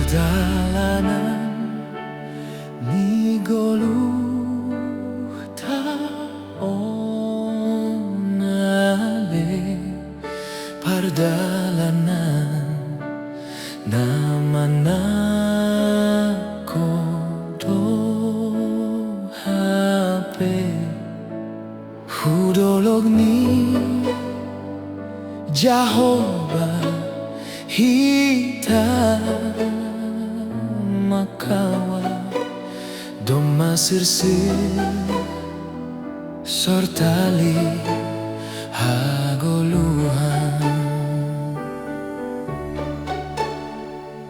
Perjalanan ni goluh ta onale, perjalanan namana kodo hape hudolog ni Jehovah hita makawa doma sirsir sortali hagoluhan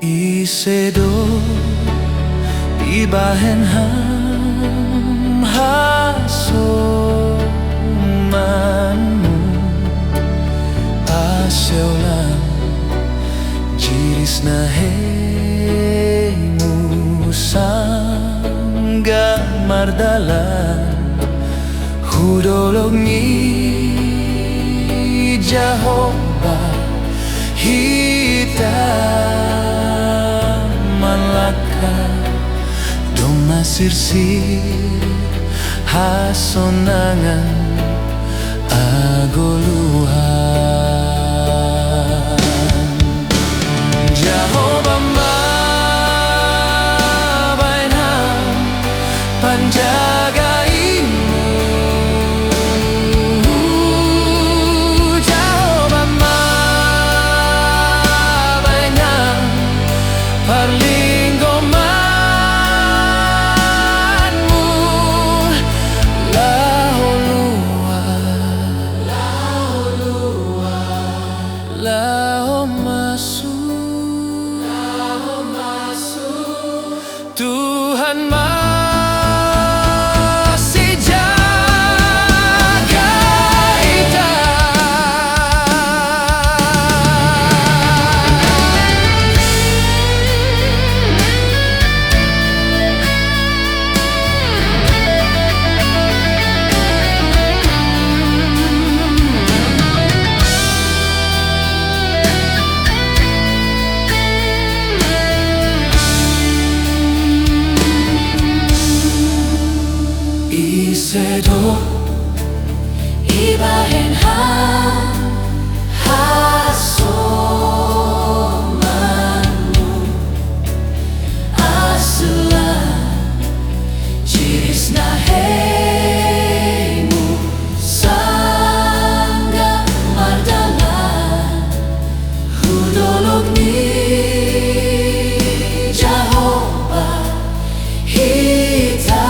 isedo ibahen ham hasomanmu aseulan jiris nahemu sangga mardalan hudolog ni Jehovah hita malaka doma sirsir hasonangan agoluhan Jehovah mabainam panjagaimu Jehovah mabainam perlinggomanmu Tuhan masih jaga kita. Isedo ibahen hasomanmu asulan jiris nahemu sangga mardalan hudolog ni Jehovah hita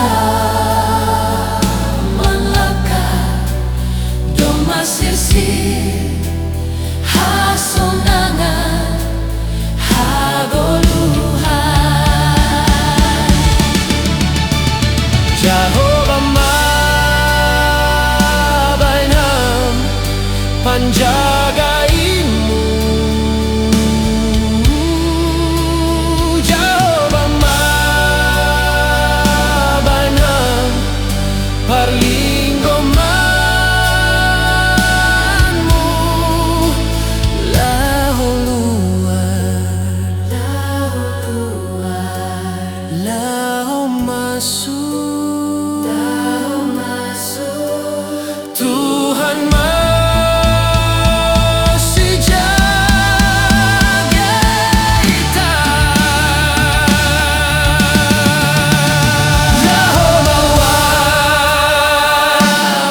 sirsir hasonangan hagoluhan Jehovah mabainam panjagaimu Jehovah mabainam perlinggoman Tuhan masih jaga kita. Jehovah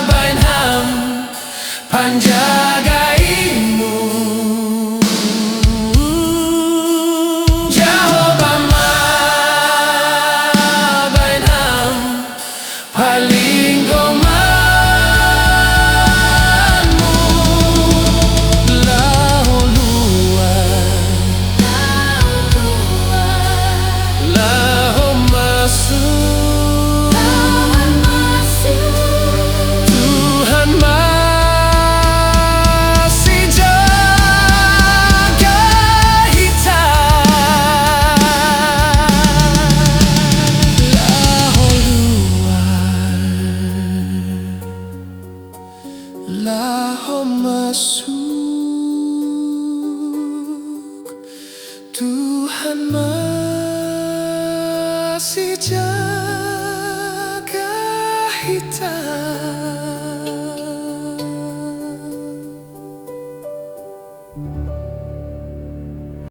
wabainam panjagaimu Jehovah mabainam Allahumma